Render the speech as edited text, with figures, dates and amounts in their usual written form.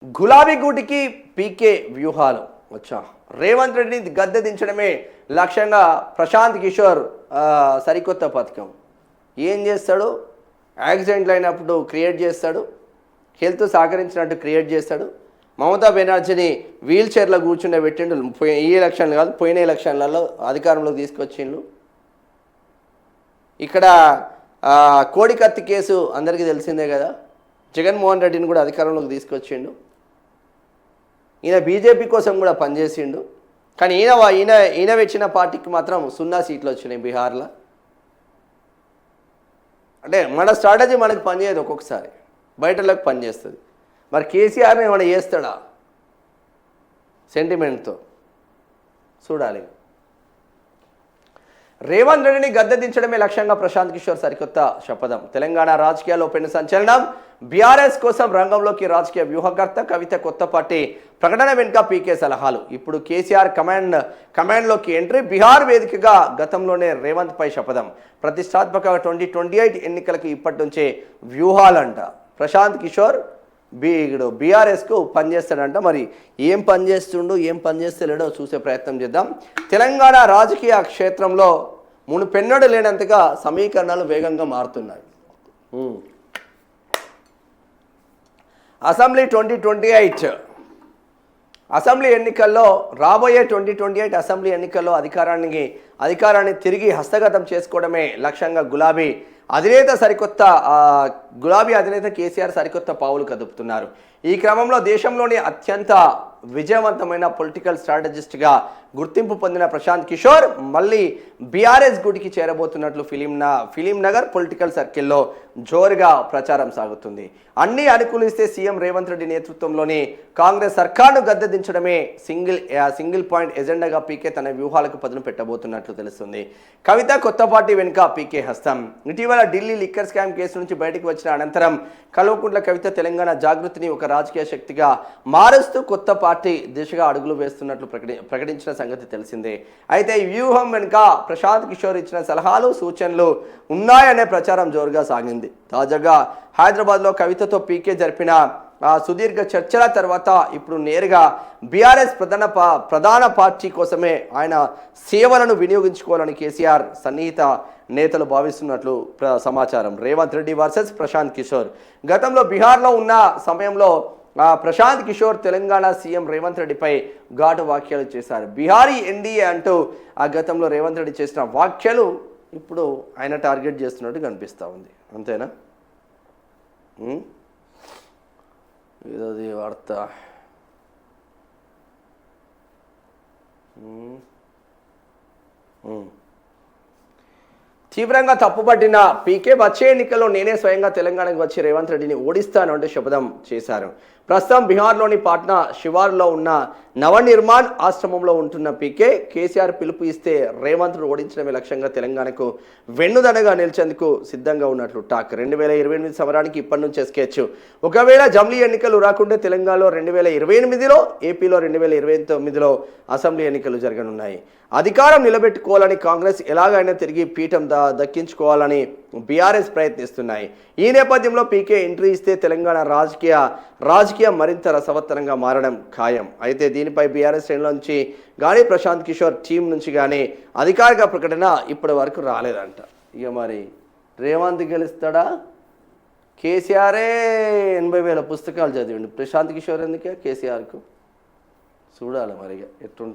గులాబీ గూటికి పీకే వ్యూహాలు వచ్చా రేవంత్ రెడ్డిని గద్దె దించడమే లక్ష్యంగా ప్రశాంత్ కిషోర్ సరికొత్త పథకం ఏం చేస్తాడు? యాక్సిడెంట్లు అయినప్పుడు క్రియేట్ చేస్తాడు, హెల్త్ సహకరించినట్టు క్రియేట్ చేస్తాడు. మమతా బెనర్జీని వీల్ చైర్లో కూర్చుండే పెట్టిండు. ఈ ఎలక్షన్లు కాదు, పోయిన ఎలక్షన్లలో అధికారంలోకి తీసుకొచ్చిండు. ఇక్కడ కోడికత్తి కేసు అందరికీ తెలిసిందే కదా. జగన్మోహన్ రెడ్డిని కూడా అధికారంలోకి తీసుకొచ్చిండు. ఈయన బీజేపీ కోసం కూడా పనిచేసిండు. కానీ ఈయన వచ్చిన పార్టీకి మాత్రం 0 సీట్లు వచ్చినాయి బీహార్లో. అంటే మన స్ట్రాటజీ మనకు పనిచేయదు, ఒక్కొక్కసారి బయటలోకి పనిచేస్తుంది. మరి కేసీఆర్ని ఏమైనా చేస్తాడా సెంటిమెంట్తో? చూడాలి. రేవంత్ రెడ్డిని గద్దె దించడమే లక్ష్యంగా ప్రశాంత్ కిషోర్ సరికొత్త శపథం. తెలంగాణ రాజకీయాల్లో పెను సంచలనం. బీఆర్ఎస్ కోసం రంగంలోకి రాజకీయ వ్యూహకర్త కవిత కొత్త పార్టీ ప్రకటన వెనుక పీకే సలహాలు. ఇప్పుడు కేసీఆర్ కమాండ్లోకి ఎంట్రీ. బీహార్ వేదికగా గతంలోనే రేవంత్ పై శపథం. ప్రతిష్టాత్మక 2028 ఎన్నికలకు ఇప్పటి నుంచే వ్యూహాలంట. ప్రశాంత్ కిషోర్ బీఆర్ఎస్కు పనిచేస్తాడంట. మరి ఏం పనిచేస్తుండో ఏం పనిచేస్తలేడో చూసే ప్రయత్నం చేద్దాం. తెలంగాణ రాజకీయ క్షేత్రంలో మునుపెన్నడూ లేనంతగా సమీకరణాలు వేగంగా మారుతున్నాయి. అసెంబ్లీ 2028 అసెంబ్లీ ఎన్నికల్లో రాబోయే 2028 అసెంబ్లీ ఎన్నికల్లో అధికారాన్ని తిరిగి హస్తగతం చేసుకోవడమే లక్ష్యంగా గులాబీ అధినేత కేసీఆర్ సరికొత్త పావులు కదుపుతున్నారు. ఈ క్రమంలో దేశంలోని అత్యంత విజయవంతమైన పొలిటికల్ స్ట్రాటజిస్ట్గా గుర్తింపు పొందిన ప్రశాంత్ కిషోర్ మళ్ళీ బీఆర్ఎస్ గుడికి చేరబోతున్నట్లు ఫిలిం నగర్ పొలిటికల్ సర్కిల్లో జోరుగా ప్రచారం సాగుతుంది. అన్నీ అనుకూలిస్తే సీఎం రేవంత్ రెడ్డి నేతృత్వంలోని కాంగ్రెస్ సర్కార్ను గద్దె దించడమే సింగిల్ పాయింట్ ఎజెండాగా పీకే తన వ్యూహాలకు పదును పెట్టబోతున్నట్లు తెలుస్తుంది. కవిత కొత్త పార్టీ వెనుక పీకే హస్తం. ఇటీవల ఢిల్లీ లిక్కర్ స్కామ్ కేసు నుంచి బయటకు వచ్చిన అనంతరం కల్వకుంట్ల కవిత తెలంగాణ జాగృతిని ఒక రాజకీయ శక్తిగా మారుస్తూ కొత్త పార్టీ దిశగా అడుగులు వేస్తున్నట్లు ప్రకటించిన సంగతి తెలిసిందే. అయితే ఈ వ్యూహం వెనుక ప్రశాంత్ కిషోర్ ఇచ్చిన సలహాలు సూచనలు ఉన్నాయనే ప్రచారం జోరుగా సాగింది. తాజాగా హైదరాబాద్లో కవితతో పీకే జరిపిన సుదీర్ఘ చర్చల తర్వాత ఇప్పుడు నేరుగా బీఆర్ఎస్ ప్రధాన పార్టీ కోసమే ఆయన సేవలను వినియోగించుకోవాలని కేసీఆర్ సన్నిహిత నేతలు భావిస్తున్నట్లు సమాచారం. రేవంత్ రెడ్డి వర్సెస్ ప్రశాంత్ కిషోర్. గతంలో బీహార్లో ఉన్న సమయంలో ప్రశాంత్ కిషోర్ తెలంగాణ సీఎం రేవంత్ రెడ్డిపై ఘాటు వ్యాఖ్యలు చేశారు. బీహారీ ఎన్డీఏ అంటూ ఆ గతంలో రేవంత్ రెడ్డి చేసిన వ్యాఖ్యలు ఇప్పుడు ఆయన టార్గెట్ చేస్తున్నట్టు కనిపిస్తూ ఉంది. అంతేనా? ఇదది వార్త. తీవ్రంగా తప్పుపట్టిన పీకే వచ్చే ఎన్నికల్లో నేనే స్వయంగా తెలంగాణకు వచ్చి రేవంత్ రెడ్డిని ఓడిస్తాను అంటూ శపథం చేశారు. ప్రస్తుతం బీహార్లోని పాట్నా శివార్లో ఉన్న నవనిర్మాణ్ ఆశ్రమంలో ఉంటున్న పీకే కేసీఆర్ పిలుపు ఇస్తే రేవంత్ను ఓడించడమే లక్ష్యంగా తెలంగాణకు వెన్నుదనగా నిలిచేందుకు సిద్ధంగా ఉన్నట్లు టాక్. 2028 సమరానికి ఇప్పటి నుంచే స్కెచ్. ఒకవేళ జమ్లీ ఎన్నికలు రాకుంటే తెలంగాణలో 2028లో, ఏపీలో 2029లో అసెంబ్లీ ఎన్నికలు జరగనున్నాయి. అధికారం నిలబెట్టుకోవాలని కాంగ్రెస్ ఎలాగైనా తిరిగి పీఠం దక్కించుకోవాలని బీఆర్ఎస్ ప్రయత్నిస్తున్నాయి. ఈ నేపథ్యంలో పీకే ఎంట్రీ ఇస్తే తెలంగాణ రాజకీయం మరింత రసవత్తరంగా మారడం ఖాయం. అయితే దీనిపై బీఆర్ఎస్ శ్రేణుల నుంచి కానీ ప్రశాంత్ కిషోర్ టీం నుంచి కానీ అధికారిక ప్రకటన ఇప్పటి వరకు రాలేదంట. ఇక మరి రేవంత్ గెలుస్తాడా? కేసీఆరే 80,000 పుస్తకాలు చదివిండు. ప్రశాంత్ కిషోర్ ఎందుకే కేసీఆర్కు? చూడాలి మరి ఎట్టుంటుంది.